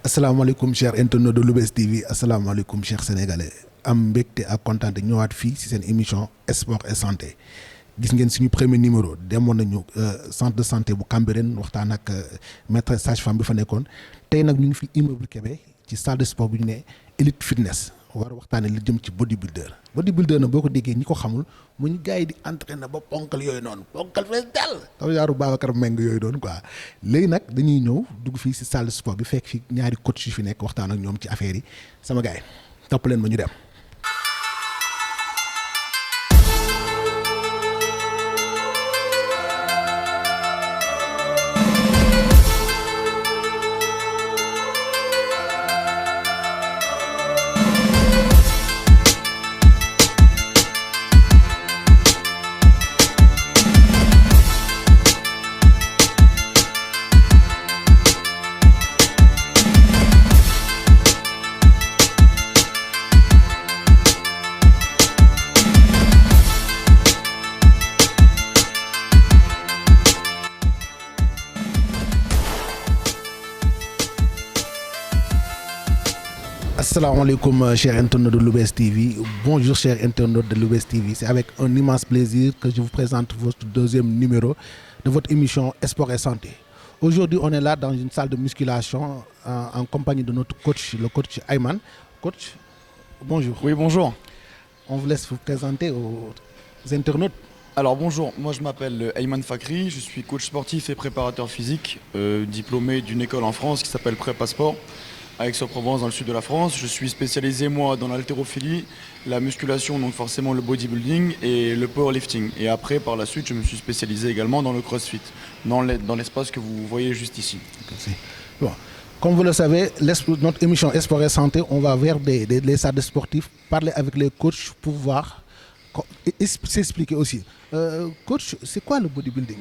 asalaamaaleykum cher internaute de Lou'Bess TV asalaamaaleykum cher sénégalais am mbégte ak kontaan de ñëwaat fii ci seen émission sport et santé gis ngeen suñu premier numéro demoon nañu centre de santé bu Cambérène waxtaan ak maître sage-femme bi fa nekkoon tey nag ñu ngi fi immeuble Kébé ci salle de sport bu ñu ne Elite Fitness war a waxtaanee li jëm ci bodybuilder na boo ko déggee ñi ko xamul mu ñu gars yi di entraîner ba ponkal yooyu noonu ponkal fees dell taw yaaru Babacar Meng yooyu doon quoi léegi nag dañuy ñëw dugg fii si salle de sport bi fekk fi ñaari coach yu fi nekk waxtaan ak ñoom ci affaire yi sama gars yi topp leen ma ñu dem. Asalaamaaleykum chers internautes de Lou'Bess TV, bonjour chers internautes de Lou'Bess TV, c'est avec un immense plaisir que je vous présente votre deuxième numéro de votre émission Sport et Santé. Aujourd'hui on est là dans une salle de musculation en compagnie de notre coach, le coach Ayman. Coach, bonjour. Oui, bonjour. On vous laisse vous présenter aux internautes. Alors bonjour, moi je m'appelle Ayman Fakri, je suis coach sportif et préparateur physique, diplômé d'une école en France qui s'appelle Prépa Sport, à Aix-en-Provence dans le sud de la France. Je suis spécialisé moi dans l'haltérophilie, la musculation, donc forcément le bodybuilding et le powerlifting. Et après par la suite je me suis spécialisé également dans le crossfit, dans l'espace que vous voyez juste ici. Bon. Comme vous le savez, notre émission Sport et Santé, on va vers les salles de sportifs, parler avec les coachs pour voir, et s'expliquer aussi. Coach, c'est quoi le bodybuilding?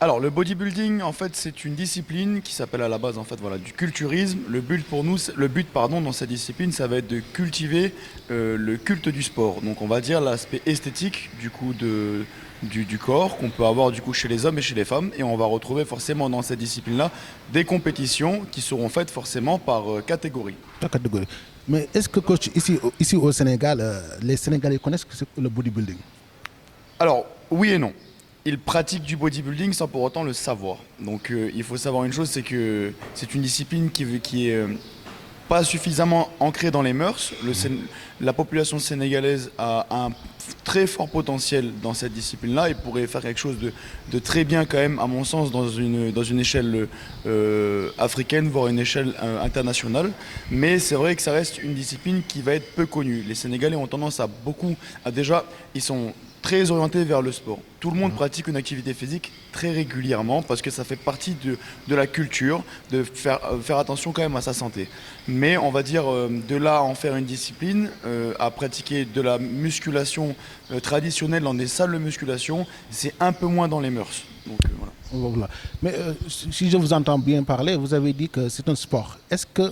Alors le bodybuilding en fait c'est une discipline qui s'appelle à la base en fait voilà du culturisme. Le but dans cette discipline ça va être de cultiver le culte du sport. Donc on va dire l'aspect esthétique du coup du corps qu'on peut avoir du coup chez les hommes et chez les femmes, et on va retrouver forcément dans cette discipline là des compétitions qui seront faites forcément par catégorie. Mais est-ce que coach ici au Sénégal les Sénégalais connaissent que c'est le bodybuilding? Alors oui et non. Ils pratiquent du bodybuilding sans pour autant le savoir. Donc il faut savoir une chose, c'est que c'est une discipline qui est pas suffisamment ancrée dans les mœurs. La population sénégalaise a un très fort potentiel dans cette discipline-là et pourrait faire quelque chose de très bien quand même, à mon sens, dans une échelle africaine, voire une échelle internationale. Mais c'est vrai que ça reste une discipline qui va être peu connue. Les Sénégalais ont tendance ils sont très orientés vers le sport. Tout le monde pratique une activité physique très régulièrement parce que ça fait partie de la culture, de faire attention quand même à sa santé. Mais on va dire de là à en faire une discipline, à pratiquer de la musculation traditionnelle dans des salles de musculation, c'est un peu moins dans les mœurs. Donc, voilà. Mais si je vous entends bien parler, vous avez dit que c'est un sport. Est-ce que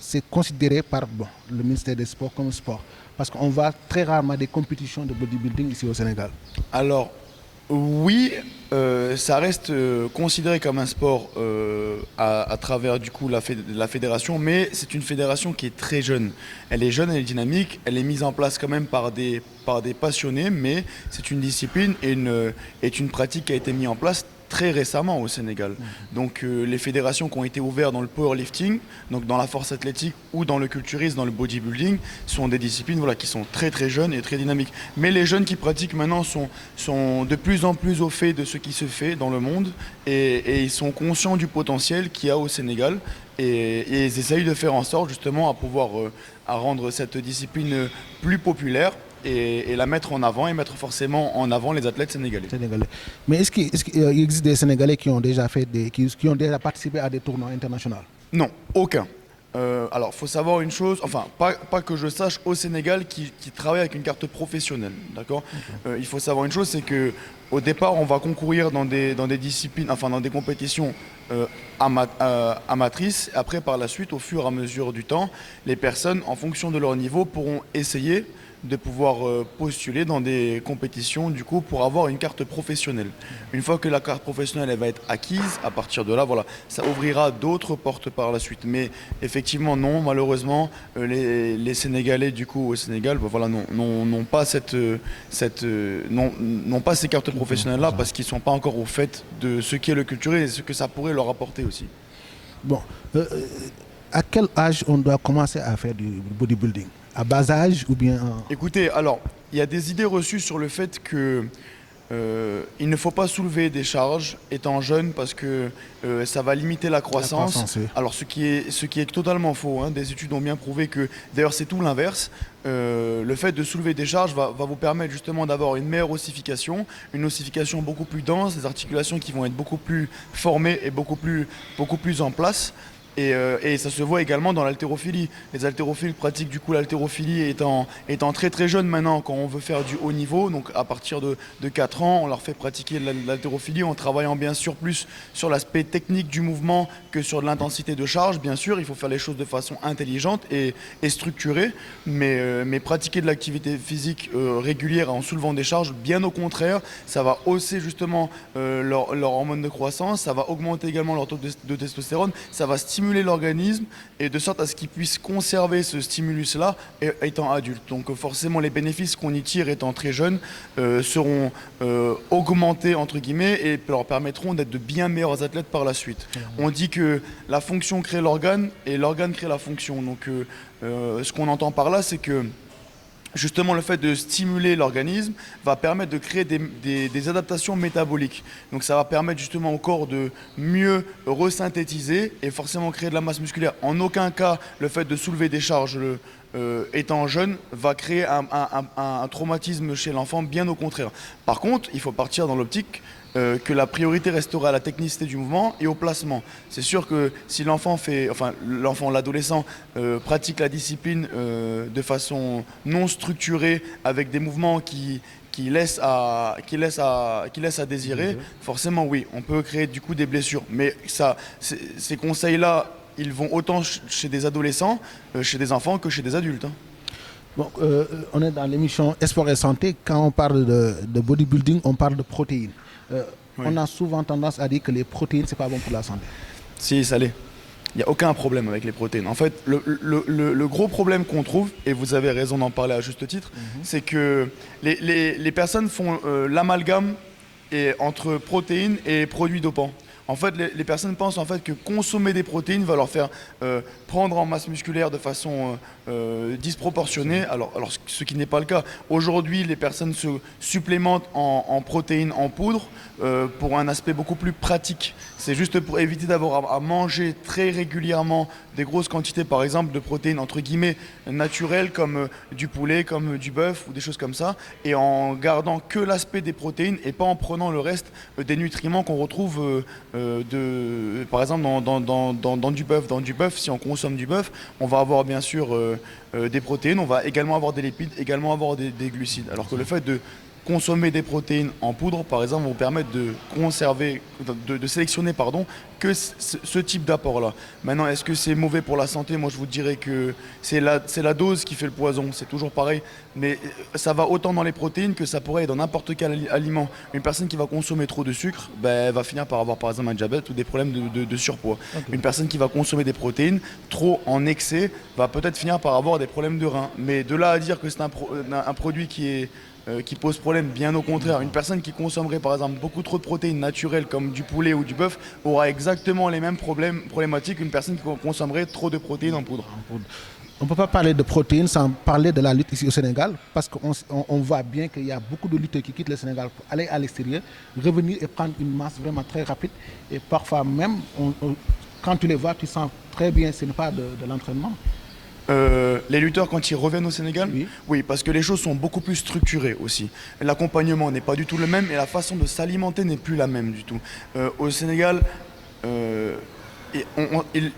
c'est considéré par le ministère des Sports comme sport? Parce qu'on voit très rarement des compétitions de bodybuilding ici au Sénégal. Alors, oui, ça reste considéré comme un sport à travers du coup la fédération, mais c'est une fédération qui est très jeune. Elle est jeune, elle est dynamique, elle est mise en place quand même par des passionnés, mais c'est une discipline et une pratique qui a été mise en place très récemment au Sénégal. Donc les fédérations qui ont été ouvertes dans le powerlifting, donc dans la force athlétique ou dans le culturisme, dans le bodybuilding, sont des disciplines qui sont très très jeunes et très dynamiques. Mais les jeunes qui pratiquent maintenant sont de plus en plus au fait de ce qui se fait dans le monde et ils sont conscients du potentiel qu'il y a au Sénégal et ils essayent de faire en sorte justement à rendre cette discipline plus populaire et la mettre en avant et mettre forcément en avant les athlètes sénégalais. Mais est-ce qu'il existe des Sénégalais qui ont déjà participé à des tournois internationaux? Non, aucun. Alors, il faut savoir une chose, pas que je sache, au Sénégal, qui travaille avec une carte professionnelle, d'accord. Il faut savoir une chose, c'est que au départ, on va concourir dans des disciplines, dans des compétitions amatrices. Après, par la suite, au fur et à mesure du temps, les personnes, en fonction de leur niveau, pourront essayer de pouvoir postuler dans des compétitions du coup pour avoir une carte professionnelle. Une fois que la carte professionnelle elle va être acquise, à partir de là, voilà, ça ouvrira d'autres portes par la suite. Mais effectivement, non, malheureusement, les Sénégalais du coup au Sénégal, bah, voilà, n'ont pas n'ont pas ces cartes professionnelles-là parce qu'ils ne sont pas encore au fait de ce qu'est le culturel et ce que ça pourrait leur apporter aussi. Bon, à quel âge on doit commencer à faire du bodybuilding? À bas âge ou bien... Écoutez, alors, il y a des idées reçues sur le fait que il ne faut pas soulever des charges étant jeune parce que ça va limiter la croissance. Oui. Alors ce qui est totalement faux, hein. Des études ont bien prouvé que, d'ailleurs c'est tout l'inverse, le fait de soulever des charges va vous permettre justement d'avoir une meilleure ossification, une ossification beaucoup plus dense, des articulations qui vont être beaucoup plus formées et beaucoup plus en place. Et ça se voit également dans l'haltérophilie. Les haltérophiles pratiquent du coup l'haltérophilie étant très très jeunes maintenant quand on veut faire du haut niveau. Donc à partir de 4 ans, on leur fait pratiquer l'haltérophilie en travaillant bien sûr plus sur l'aspect technique du mouvement que sur de l'intensité de charge. Bien sûr, il faut faire les choses de façon intelligente et structurée. Mais pratiquer de l'activité physique régulière en soulevant des charges, bien au contraire, ça va hausser justement leur hormone de croissance, ça va augmenter également leur taux de testostérone, ça va stimuler l'organisme et de sorte à ce qu'il puisse conserver ce stimulus-là étant adulte. Donc forcément les bénéfices qu'on y tire étant très jeune seront augmentés entre guillemets et leur permettront d'être de bien meilleurs athlètes par la suite. On dit que la fonction crée l'organe et l'organe crée la fonction. Donc ce qu'on entend par là, c'est que justement, le fait de stimuler l'organisme va permettre de créer des adaptations métaboliques. Donc ça va permettre justement au corps de mieux resynthétiser et forcément créer de la masse musculaire. En aucun cas, le fait de soulever des charges étant jeune va créer un traumatisme chez l'enfant, bien au contraire. Par contre, il faut partir dans l'optique que la priorité restera à la technicité du mouvement et au placement. C'est sûr que si l'adolescent pratique la discipline de façon non structurée, avec des mouvements qui laissent à désirer, forcément oui, on peut créer du coup des blessures. Mais ces conseils-là, ils vont autant chez des adolescents, chez des enfants que chez des adultes. Hein. Bon, on est dans l'émission Sport et Santé. Quand on parle de bodybuilding, on parle de protéines. Oui. On a souvent tendance à dire que les protéines, c'est pas bon pour la santé. Si, ça l'est. Il n'y a aucun problème avec les protéines. En fait, le gros problème qu'on trouve, et vous avez raison d'en parler à juste titre, c'est que les personnes font l'amalgame entre protéines et produits dopants. En fait, les personnes pensent en fait que consommer des protéines va leur faire prendre en masse musculaire de façon disproportionnée, alors ce qui n'est pas le cas. Aujourd'hui, les personnes se supplémentent en protéines en poudre pour un aspect beaucoup plus pratique. C'est juste pour éviter d'avoir à manger très régulièrement des grosses quantités, par exemple, de protéines entre guillemets naturelles comme du poulet, comme du bœuf ou des choses comme ça, et en gardant que l'aspect des protéines et pas en prenant le reste des nutriments qu'on retrouve par exemple dans du bœuf. Dans du bœuf, si on consomme du bœuf, on va avoir bien sûr des protéines, on va également avoir des lipides, également avoir des glucides. Alors que le fait de consommer des protéines en poudre, par exemple, vont permettre de conserver, de sélectionner que ce type d'apport-là. Maintenant, est-ce que c'est mauvais pour la santé? Moi, je vous dirais que c'est la dose qui fait le poison. C'est toujours pareil. Mais ça va autant dans les protéines que ça pourrait être dans n'importe quel aliment. Une personne qui va consommer trop de sucre, elle va finir par avoir, par exemple, un diabète ou des problèmes de surpoids. Okay. Une personne qui va consommer des protéines trop en excès va peut-être finir par avoir des problèmes de reins. Mais de là à dire que c'est un produit qui pose problème, bien au contraire. Une personne qui consommerait par exemple beaucoup trop de protéines naturelles comme du poulet ou du bœuf aura exactement les mêmes problématiques qu'une personne qui consommerait trop de protéines en poudre. On ne peut pas parler de protéines sans parler de la lutte ici au Sénégal, parce qu'on voit bien qu'il y a beaucoup de lutteurs qui quittent le Sénégal pour aller à l'extérieur, revenir et prendre une masse vraiment très rapide. Et parfois même, quand tu les vois, tu sens très bien ce n'est pas de l'entraînement. Les lutteurs quand ils reviennent au Sénégal, oui, parce que les choses sont beaucoup plus structurées aussi. L'accompagnement n'est pas du tout le même et la façon de s'alimenter n'est plus la même du tout. Au Sénégal,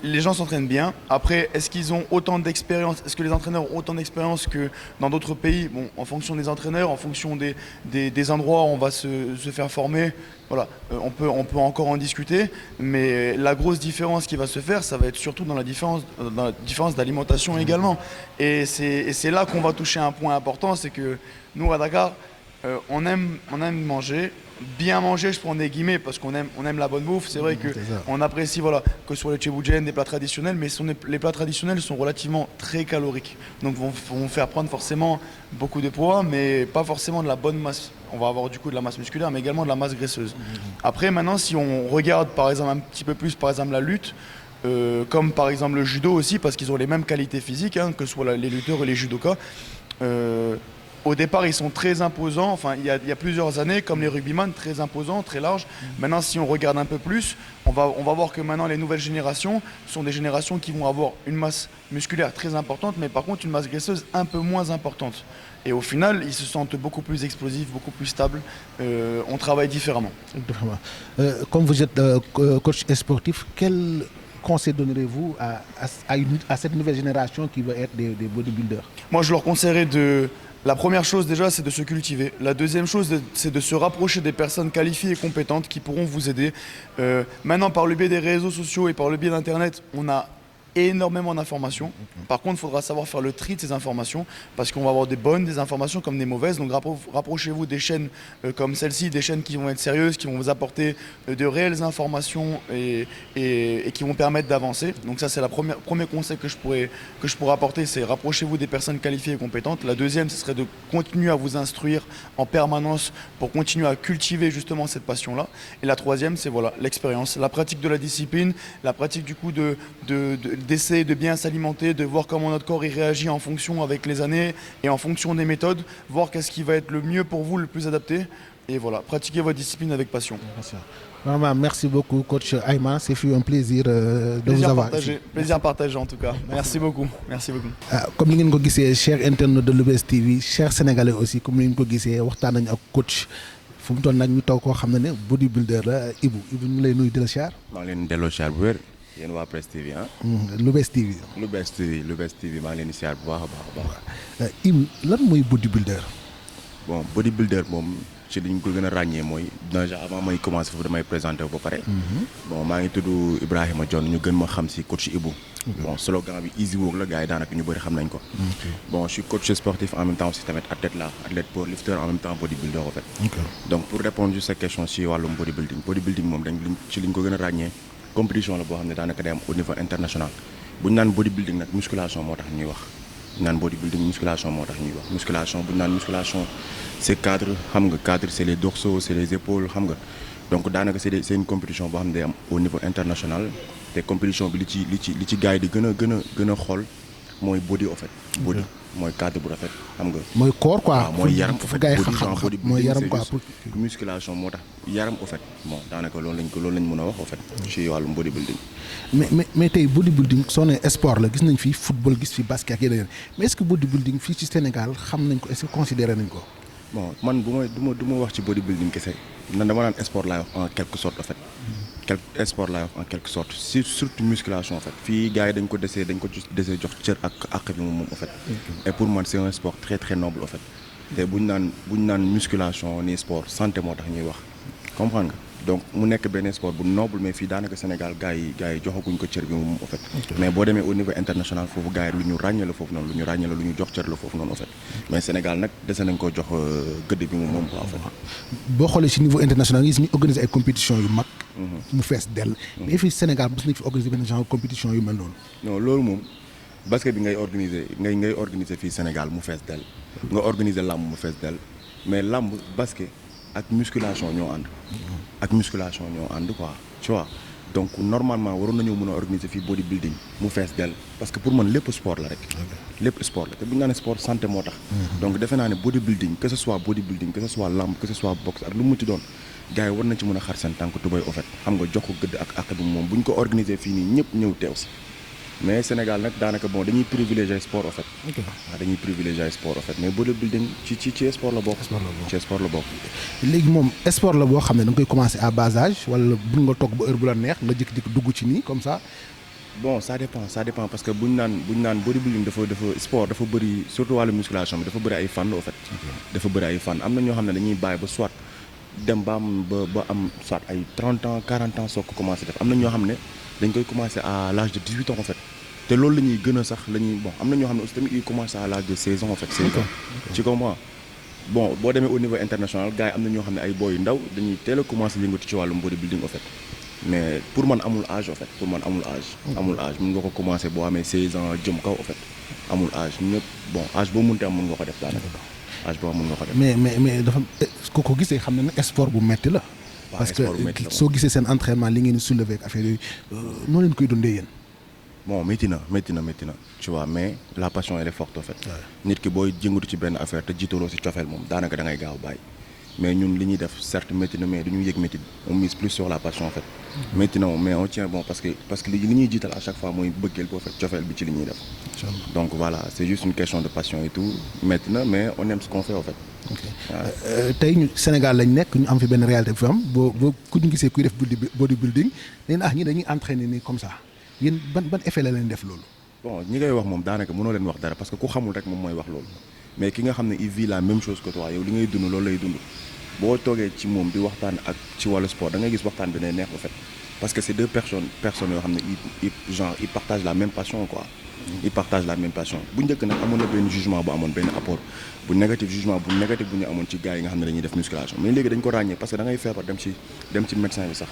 les gens s'entraînent bien. Après, est-ce qu'ils ont autant d'expérience? Est-ce que les entraîneurs ont autant d'expérience que dans d'autres pays? Bon, en fonction des entraîneurs, en fonction des endroits où on va se faire former, voilà, on peut encore en discuter. Mais la grosse différence qui va se faire, ça va être surtout dans la différence d'alimentation également. Et c'est là qu'on va toucher un point important, c'est que nous, à Dakar, on aime manger. Bien manger, je prends des guillemets, parce qu'on aime la bonne bouffe. C'est vrai qu'on apprécie, voilà, que ce soit les tchéboudjen, des plats traditionnels, mais les plats traditionnels sont relativement très caloriques. Donc vont faire prendre forcément beaucoup de poids, mais pas forcément de la bonne masse. On va avoir du coup de la masse musculaire, mais également de la masse graisseuse. Après, maintenant, si on regarde par exemple un petit peu plus, par exemple la lutte, comme par exemple le judo aussi, parce qu'ils ont les mêmes qualités physiques, hein, que ce soit les lutteurs et les judokas. Au départ, ils sont très imposants, enfin, il y a plusieurs années, comme les rugbyman, très imposants, très larges. Maintenant, si on regarde un peu plus, on va voir que maintenant, les nouvelles générations sont des générations qui vont avoir une masse musculaire très importante, mais par contre, une masse graisseuse un peu moins importante. Et au final, ils se sentent beaucoup plus explosifs, beaucoup plus stables. On travaille différemment. Comme vous êtes coach sportif, quel conseil donnerez-vous à cette nouvelle génération qui va être des bodybuilders? Moi, je leur conseillerais La première chose déjà, c'est de se cultiver. La deuxième chose, c'est de se rapprocher des personnes qualifiées et compétentes qui pourront vous aider. Maintenant, par le biais des réseaux sociaux et par le biais d'Internet, on a énormément d'informations. Par contre, il faudra savoir faire le tri de ces informations parce qu'on va avoir des bonnes, des informations comme des mauvaises. Donc rapprochez-vous des chaînes comme celle-ci, des chaînes qui vont être sérieuses, qui vont vous apporter de réelles informations et qui vont permettre d'avancer. Donc ça, c'est le premier conseil que je pourrais apporter, c'est rapprochez-vous des personnes qualifiées et compétentes. La deuxième, ce serait de continuer à vous instruire en permanence pour continuer à cultiver justement cette passion-là. Et la troisième, c'est voilà, l'expérience, la pratique de la discipline, la pratique du coup d'essayer de bien s'alimenter, de voir comment notre corps y réagit en fonction avec les années et en fonction des méthodes, voir qu'est-ce qui va être le mieux pour vous, le plus adapté. Et voilà, pratiquez votre discipline avec passion. Vraiment, merci beaucoup, coach Ayman. C'est un plaisir de vous avoir ici. Plaisir partagé en tout cas. Merci beaucoup. Merci beaucoup. Comme ni ngeen ko gisee, chers internautes de Lou'Bess TV, chers sénégalais aussi, comme ni ngeen ko gisee, waxtaan nañu ak coach. fu mu toll nag ñu toog koo xam ne bodybuilder la Ibou ñu lay nuyu di la siyaar. maa ngi leen di delloo siyaar bu wér yéen waa Presse TV ah. Lou'Bess TV. Lou'Bess TV maa ngi leen di siyaar bu baax a baax. Ibou lan mooy bodybuilder. bon bodybuilder moom ci li ñu ko gën a ràññee mooy déjà avant may commencer foofu damay présenter ba pare. bon maa ngi tudd Ibrahima Dione ñu gën ma xam si coach Ibou. bon slogan bi easy work la gars yi daanaka ñu bëri xam nañ ko. bon je suis coach sportif en même temps aussi tamit athlète powerlifter en même temps bodybuilder en fait. donc pour répondre juste à cette question si wàllum bodybuilding moom ci li ñu ko gën a ràññee compétition la boo xam ne daanaka day am au niveau international bu ñu naan bodybuilding nag musculation moo tax ñuy wax. musculation bu ñu naan musculation c'est cadre xam nga cadre c'est les dorsaux c'est les épaules xam nga donc daanaka c'est une compétition boo xam ne day am au niveau international te compétition bi li ci gars yi di gën a xool mooy body en fait. body mooy cadre bu rafet xam nga. mooy corps quoi. waaw mooy yaram en fait body mooy yaram quoi pour musculation moo tax yaram en fait bon daanaka loolu lañ mën a wax en fait. ci wàllum bodybuilding. mais tey bodybuilding soo nee sport la gis nañ fi football gis fi basket ak yeneen mais est-ce que bodybuilding fii ci Sénégal xam nañ ko est-ce que considéré nañ ko. bon man du ma wax ci bodybuilding kese dama naan sport laay wax en quelque sorte en fait. sport laay wax en quelque sorte surtout musculation en fait fii gars yi dañ ko desee jox cër ak bi moom en fait. et pour man c'est un sport très très noble en fait. te buñ naan musculation ni sport santé moo tax ñuy wax comprendre nga donc mu nekk benn sport bu noble mais fii daanaka Sénégal gars yi joxaguñ ko cër bi moom en fait. mais boo demee au niveau international foofu gars yi lu ñu ràññee la foofu noonu lu ñu jox cër la foofu noonu en fait. mais Sénégal nag dese nañ ko jox gëdd bi moom en fait. boo xoolee ci niveau international gis ñu organiser ay compétitions yu mag. mu fees dell. mais fii Sénégal bés nañ fi organiser benn genre compétition yu mel noonu. non loolu moom basket bi ngay organiser fii Sénégal mu fees dell. nga organiser làmb mu fees dell mais làmb basket ak musculation ñoo ànd quoi tu vois donc normalement waroon nañoo mën a organiser fii bodybuilding mu fees dell parce que pour man lépp sport la rek. lépp sport la te bu ñu naan sport santé moo tax. donc defe naa ne bodybuilding que ce soit lamb que ce soit boxe ak lu mu ci doon gars yi war nañ ci mën a xar seen tànk tubay au fait xam nga jox ko gëdd ak bi moom bu ñu ko organiser fii nii ñëpp ñëw teew si mais Sénégal nag daanaka bon dañuy privilégier sport en fait. ok waaw dañuy privilégier sport en fait mais bodybuilding ci sport la bokk. ci sport la bokk. léegi moom sport la boo xam ne da nga koy commencer à bas âge wala bu nga toog ba heure bu la neex nga jékki-jékki dugg ci nii comme ça. bon ça dépend parce que buñ naan bodybuilding dafa sport dafa bëri surtout wàllu musculation bi dafa bëri ay fànn en fait. dafa bëri ay fànn am na ñoo xam ne dañuy bàyyi ba soit dem ba am soit ay 30 ans 40 ans soog ko commencé def am na ñoo xam ne dañ koy commencer à l'âge de 18 ans en fait te loolu la ñuy gën a sax la ñuy bon am na ñoo xam ne aussi tamit ils commencent à l'âge de 16 ans en fait. 16 ans tu comprends bon boo demee au niveau international gars yi am na ñoo xam ne ay boy yu ndaw dañuy teel a commencer yëngatu ci wàllum bodybuilding en fait mais pour man amul âge en fait pour man amul âge. amul âge mën nga ko commencer boo amee 16 ans jëm kaw en fait amul âge ñëpp bon âge boo mënti am mën nga ko def daanaka âge boo mën nga ko def. mais dafa ko gisee xam ne nag sport bu metti la. parce que soo gisee seen entraînement li ngeen di soulever ak affaire yooyu noo leen koy dundee yéen. bon métti na tu vois mais la passion elle est forte en fait. nit ki booy jëngatu ci benn affaire te jiitaloo si cofeel moom daanaka da ngay gaaw bàyyi mais ñun li ñuy def certes métti na mais du ñu yëg métti on mise plus sur la passion en fait. métti na moom mais on tient bon parce que li ñuy jiital à chaque fois mooy bëggeel boo fait cofeel bi ci li ñuy def. donc voilà c'est juste une question de passion et tout métti na mais on aime ce qu'on fait en fait. tey ñu Sénégal lañ nekk ñu am fi benn réalité bu fi am boo ku ñu gisee kuy def bodybuilding leen ñi dañuy entraîner nii comme ça yéen ban effet la leen def loolu. bon ñi ngay wax moom daanaka mënoo leen wax dara parce que ku xamul rek moom mooy wax loolu mais ki nga xam ne il vit la même chose que toi yow li ngay dund loolu lay dund boo toogee ci moom di waxtaan ak ci wàllu sport da ngay gis waxtaan bi day neex en fait parce que c'est deux personnes yoo xam ne ils partagent la même passion quoi. ils partagent la même passion bu njëkk nag amoon na benn jugement bu amoon benn apport bu négatif jugement bu négatif bu ñu amoon ci gars yi nga xam ne dañuy def musculation mais léegi dañ ko ràññee parce que da ngay feebar dem ci médecin bi sax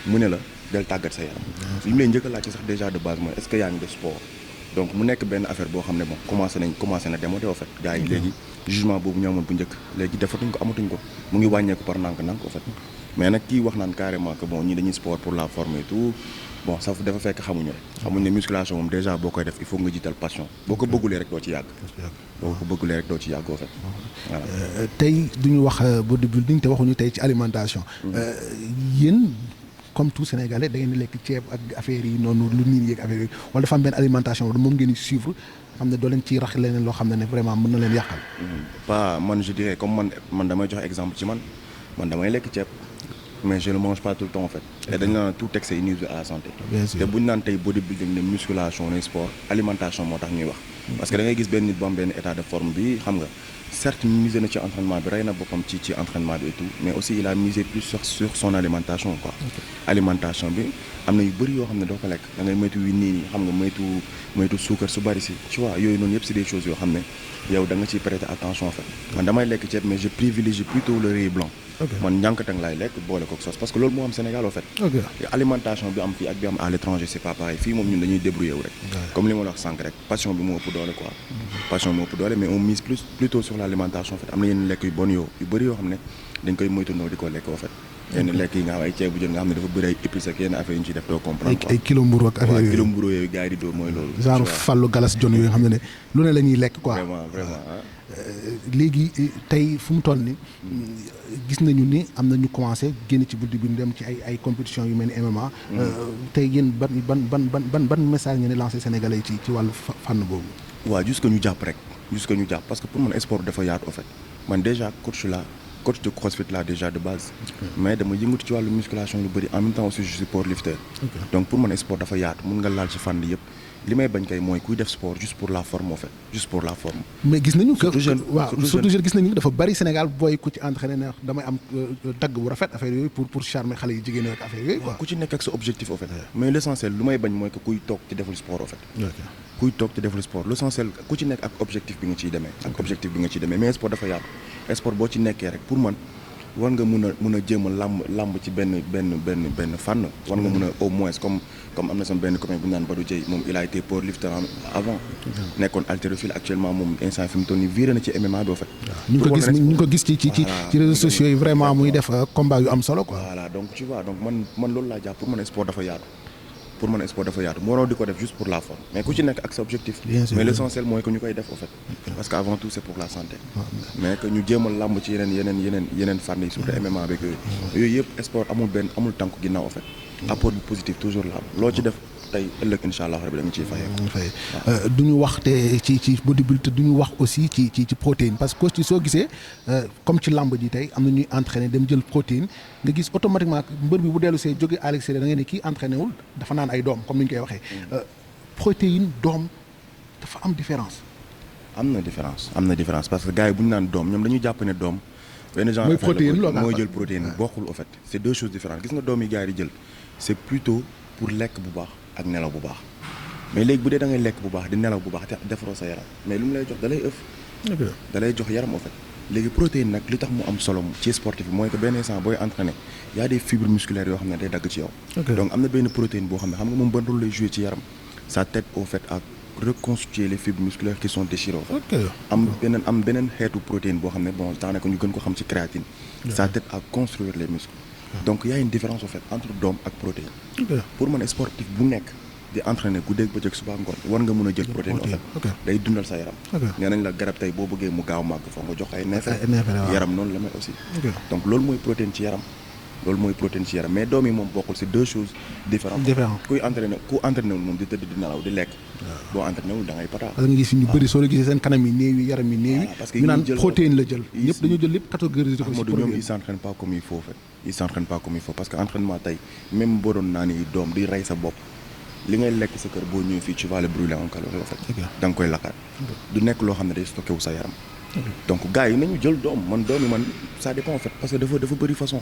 mu ne la del tàggat sa yaram li mu lay njëkk a laaj ci sax déjà de base mooy est-ce que yaa ngi def sport donc mu nekk benn affaire boo xam ne bon commencé na démoder en fait gars yi léegi jugement boobu ñu amoon bu njëkk léegi defatuñ ko amatuñ ko mu ngi wàññeeku par nànk-nànk en fait mais nag kii wax naan carrément que bon ñi dañuy sport pour la forme et tout bon ça dafa fekk xamuñu ne musculation moom déjà boo koy def il faut nga jiital passion boo ko bëggulee rek doo ci yàgg en fait voilà. tey duñu wax bodybuilding te waxuñu tey ci alimentation. yéen comme tout Sénégalais da ngeen di lekk ceeb ak affaire yi noonu lu niin yeeg affaire yi wala dafa am benn alimentation moom ngeen di suivre xam ne doo leen ciy rax leneen loo xam ne vraiment mën na leen yàqal. pas man je dirais comme man damay joxe exemple ci man damay lekk ceeb. mais je ne mange pas tout le temps en fait. et dañu naan tout excès nuit à la santé. te bu ñu naan tey bodybuilding ne musculation ne sport alimentation moo tax ñuy wax. parce que da ngay gis benn nit bu am benn état de forme bi xam nga certes misé na ci entraînement bi rey na boppam ci entraînement bi et tout mais aussi il a misé plus sur son alimentation quoi. alimentation bi am na yu bëri yoo xam ne doo ko lekk da ngay moytu yu nii xam nga moytu suukar su bari si tu vois yooyu noonu yëpp c'est des choses yoo xam ne yow da nga ciy prêter attention en fait man damay lekk ceeb mais je privilégie plutôt le riz blanc. man ñànkatang laay lekk boole ko sauce parce que loolu moo am Sénégal en fait. alimentation bi am fii ak bi am à l'étranger c'est pas pareil fii moom ñun dañuy débrouiller wu rek. comme li ma la wax sànq rek passion bi moo ëpp doole quoi. passion moo ëpp doole mais on mise plutôt sur l'alimentation en fait am na yenn lekk yu bon yu bëri yoo xam ne dañ koy moytandoo di ko lekk en fait. yenn lekk yi nga xam ay ceeb bu jën nga xam ne dafa bëri ay épices ak yenn affaire yu ñu ciy def doo comprendre quoi. ay kilo mburu ak affaire yooyu kilo mburu yooyu gars yi di dóor mooy loolu. genre fallu galas jon yooyu nga xam ne lu ne la ñuy lekk quoi. vraiment léegi tey fu mu toll ni gis nañu ni am na ñu commencé génn ci buddi bi ñu dem ci ay compétition yu mel ni MMA. tey yéen ban message ngeen di lancé Sénégalais yi ci wàllu fànn boobu. waaw juste que ñu jàpp rek parce que pour man sport dafa yaatu en fait man déjà coach de CrossFit là déjà de base. mais dama yëngatu ci wàllu musculation lu bëri en même temps aussi je suis powerlifter. donc pour man sport dafa yaatu mun nga laal ci fànn yëpp. li may bañ kay mooy kuy def sport juste pour la forme en fait juste pour la forme. mais gis nañu que surtout jeune gis nañu dafa bari Sénégal booy ku ci entraîné ne damay am tagg bu rafet affaire yooyu pour charmer xale yi jigéen ak affaire yooyu quoi. ku ci nekk ak sa objectif en fait. mais l'essentiel lu may bañ mooy que kuy toog ci deful sport en fait. kuy toog ci deful sport l'essentiel ku ci nekk ak objectif bi nga ciy demee. mais sport dafa yaatu sport boo ci nekkee rek pour man. war nga mun a jéem a làmb ci benn fànn war nga mun a au moins comme am na sama benn copain bu ñu naan Badou Dieye moom il a été powerlifter avant nekkoon haltérophile actuellement moom instant fi mu toll nii viré na ci MMA bi en fait. ñu ngi ko gis ci réseaux sociaux yi vraiment muy def combat yu am solo quoi. voilà donc tu vois donc man loolu laa jàpp pour man sport dafa yaatu. mënoo di ko def juste pour la forme mais ku ci nekk ak sa objectif. mais l'essentiel mooy que ñu koy def en fait. parce que avant tout c'est pour la santé. mais que ñu jéem a làmb ci yeneen fànn yi surtout MMA beeg yooyu yëpp sport amul tànku ginnaaw en fait. apport bi positif toujours la am loo ci def tey ëllëg incha allah rabi da nga ciy fayee. du ñu wax te ci bodybuilding te du ñu wax aussi ci protéine parce que coach soo gisee comme ci lamb ji tey am na ñuy entraîné dem jël protéine nga gis automatiquement mbër bi bu dellu see jóge à l'extérieur da nga ne kii entraîné wul dafa naan ay doom comme ni ñu koy waxee. protéine doom dafa am différence. am na différence parce que gars yi bu ñu naan doom ñoom dañuy jàpp ne doom. benn genre mooy protéine mooy jël protéine bokkul au fait c'est deux choses différentes gis nga doom yi gars yi di jël c'est plutôt pour lekk bu baax ak nelaw bu baax mais léegi bu dee da ngay lekk bu baax di nelaw bu baax te defaroo sa yaram mais lu mu lay jox da lay ëff da lay jox yaram au fait léegi protéine nag li tax mu am solo ci sportif bi mooy que benn instant booy entraîner y a des fibres musculaires yoo xam ne day dagg ci yow donc am na benn protéine boo xam ne xam nga moom ban rôle lay jouer ci yaram ça t'aide au fait à reconstituer les fibres musculaires qui sont déchirées am beneen xeetu protéine boo xam ne bon daanaka ñu gën ko xam ci créatine ça t'aide à construire les muscles donc y a une différence au fait entre doom ak protéine pour man sportif bu nekk di entraîner guddeeg bëccëg suba ngoon war nga mën a jël protéine au fait day dundal sa yaram nee nañ la garab tey boo bëggee mu gaaw màgg foog nga jox ay neefere yaram noonu la may aussi donc loolu mooy protéine ci yaram mais doom yi moom bokkul c'est deux choses différentes ku entraîné wul moom di tëdd di nelaw di lekk boo entraîné wul da ngay pata parce que nga gis ñu bëri soo la gisee seen kanam yi néew yi yaram yi néew yi ñu naan protéine la jël ñëpp dañoo jël lépp catégorisé ko ci ñoom ils s'entraînent pas comme il faut fait ils s'entraînent pas comme il faut parce que entraînement tey même boo doon naan yi doom di rey sa bopp li ngay lekk sa kër boo ñëwee fii tu vas le brûler en calories en fait da nga koy lakkaat du nekk loo xam ne day stocké wu sa yaram donc gars yi nañu jël doom man ça dépend en fait parce que dafa bëri façon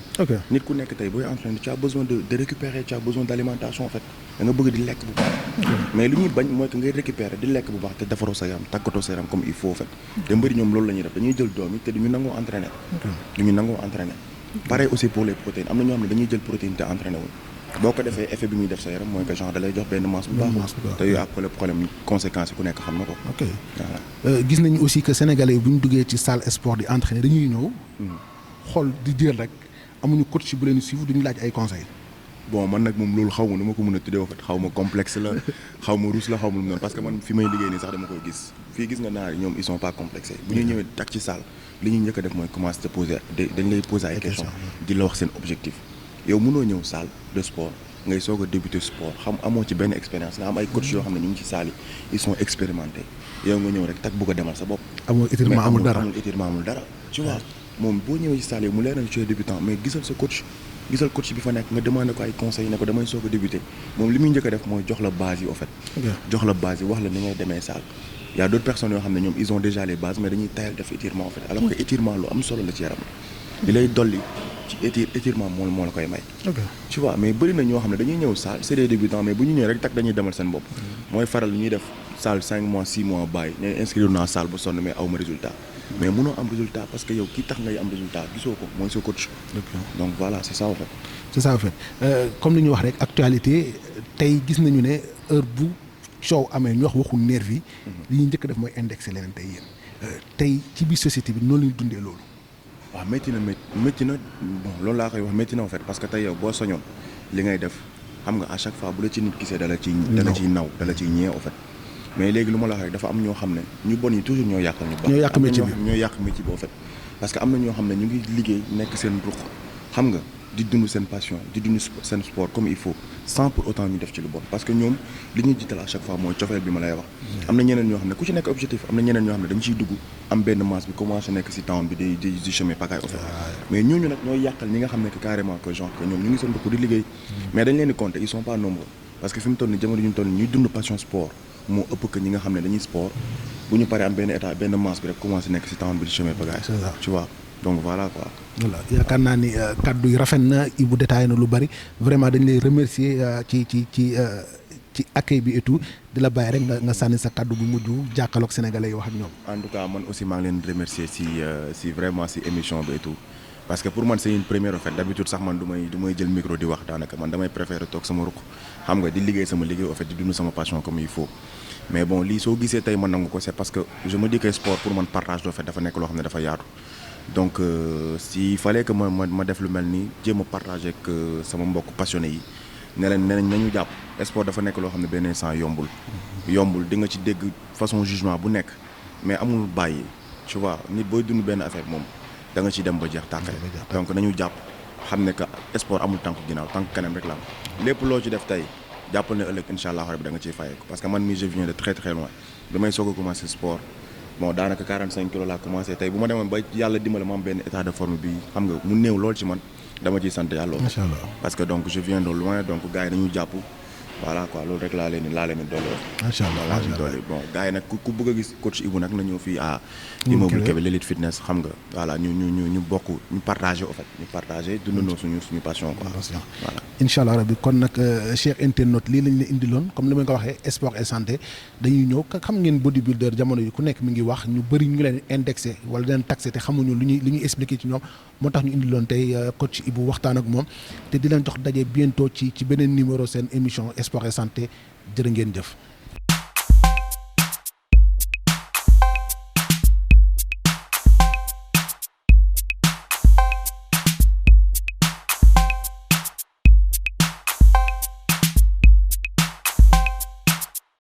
nit ku nekk tey booy entraîner tu as besoin de récupérer tu as besoin d'alimentation en fait da nga bëgg di lekk bu baax mais li ñuy bañ mooy que ngay récupérer di lekk bu baax te defaroo sa yaram tàggatoo sa yaram comme il faut en fait te mbëri ñoom loolu la ñuy def dañuy jël doom yi te duñu nangoo entraîner pareil aussi pour les protéines am na ñoo xam ne dañuy jël protéine te entraîner wuñ boo ko defee effet bi muy def sa yaram mooy que genre da lay jox benn masse bu baax te yooyu après le problème conséquences yi ku nekk xam na ko gis nañu aussi que sénégalais bu ñu duggee ci salle sport di entraîner dañuy ñëw xool di jël rek amuñu coach bu leen suivre duñu laaj ay conseils bon man nag moom loolu xaw ma nu ma ko mën a tuddee en fait xaw ma complexe la xaw ma ruus la xaw ma lu mu noonu parce que man fi may liggéey nii sax dama koy gis fii gis nga naar yi ñoom ils sont pas complexés bu ñuy ñëwee tak ci salle li ñuy njëkk a def mooy commencer te poser dañ lay poser ay questions di la wax seen objectif yow mënoo ñëw salle de sport ngay soog a débuter sport xam amoo ci benn expérience nga am ay coach yoo xam ne ñu ngi ci salle yi ils sont expérimentés yow nga ñëw rek tak bëgg a demal sa bopp amul étirement amul dara tu vois moom boo ñëwee ci salle yi mu leer na tu es débutant mais gisal coach bi fa nekk nga demandé ko ay conseils ne ko damay soog a débuter moom li muy njëkk a def mooy jox la base yi au fait jox la base yi wax la ni ngay demee salle y a d'autres personnes yoo xam ne ñoom ils ont déjà les bases mais dañuy tayal def étirement en fait alors que étirement lu am solo la ci yaram di lay dolli ci étirement moo la koy may tu vois mais bëri na ñoo xam ne dañuy ñëw salle c'est des débutants mais bu ñu ñëwee rek tak dañuy demal seen bopp mooy faral ñuy def salle 5 mois 6 mois bàyyi ne inscrire naa salle ba sonn mais awma résultat mais mënoo am résultat parce que yow kii tax ngay am résultat gisoo ko mooy sa coach donc voilà c'est ça en fait comme li ñu wax rek actualité tey gis nañu ne heure bu coow amee ñu wax waxu nervi yi li ñuy njëkk def mooy indexé leneen tey yéen tey ci biir société bi noonu lañu dundee loolu waaw métti na bon loolu laa koy wax métti na en fait parce que tey yow boo soñoon li ngay def xam nga à chaque fois bu la ci nit gisee dala ciy naw dala ciy ñëwee en fait mais léegi lu ma la wax rek dafa am ñoo xam ne ñu bon yi toujours ñoo yàqal ñu baax ñoo yàq métier bi en fait parce que am na ñoo xam ne ñu ngi liggéey nekk seen ruq xam nga di dund seen passion di dund seen sport comme il faut sans pour autant ñu def ci lu bon parce que ñoom li ñuy jiital à chaque fois mooy cofeel bi ma lay wax am na ñeneen ñoo xam ne ku ci nekk objectif am na ñeneen ñoo xam ne dañ ciy dugg am benn masse bi commencé nekk ci town bi di chemin pagaille au fait mais ñooñu nag ñooy yàqal ñi nga xam ne que carrément que genre que ñoom ñu ngi seen bopp di liggéey mais dañ leen di compter ils sont pas nombreux parce que fi mu toll ni jamono ñu toll ni ñuy dund passion sport moo ëpp que ñi nga xam ne dañuy sport bu ñu paree am benn état benn masse bi rek commencé nekk ci town bi di chemin pagaille tu vois donc voilà quoi. voilà yaakaar naa ni kaddu yi rafet na Ibou détaillé na lu bari vraiment dañ lay remercier ci accueil bi et tout di la bàyyi rek nga sànni sa kaddu bu mujj jàkkaarloog sénégalais yi wax ak ñoom. en tout cas man aussi maa ngi leen remercier si vraiment si émission bi et tout parce que pour man c'est une première en fait d'habitude sax man du may jël micro di wax daanaka man damay préférer toog sama ruq xam nga di liggéey sama liggéey en fait di dund sama passion comme il faut. mais bon lii soo gisee tey man nangu ko c'est parce que je me dis que sport pour man partage en fait dafa nekk loo xam ne dafa yaatu. donc s'il fallait que ma def lu mel nii jéem a partager ak sama mbokk passionné yi ne leen nañu jàpp sport dafa nekk loo xam ne benn instant yombul di nga ci dégg façon jugement bu nekk mais amul bàyyi tu vois nit booy dund benn affaire moom da nga ciy dem ba jeex tàkkale donc nañu jàpp xam ne que sport amul tànku ginnaaw tànku kanam rek la am lépp loo ci def tey jàppal ne ëllëg incha allah rabbi da nga ciy fayeeku parce que man mii je viens de très très loin bi may soog a commencé sport bon daanaka 45 kilos laa commencé tey bu ma demoon ba yàlla dimbale ma am benn état de forme bi xam nga mu néew lool ci man dama ciy sant yàlla. macha allah parce que donc je viens de loin donc gars yi dañu jàpp voilà quoi loolu rek laa leen di doole. macha allah doole bon gars yi nag ku bëgg a gis coach Ibou nag na ñëw fii à immeuble Kébé l'élite fitness xam nga voilà ñu bokk ñu partagé au fait ñu partagé dundandoo suñu passion quoi. voilà incha allah rabbi kon nag Cheikh internaute lii lañ la indiloon comme ni ma ko waxee sport et santé dañuy ñëw xam ngeen bodybuilder jamono yi ku nekk mi ngi wax ñu bëri ñu leen indexé wala leen taxé te xamuñu li ñuy expliqué ci ñoom moo tax ñu indiloon tey coach Ibou waxtaan ak moom te di leen jox daje bientôt ci beneen numéro seen émission sport et santé jërë ngeen jëf.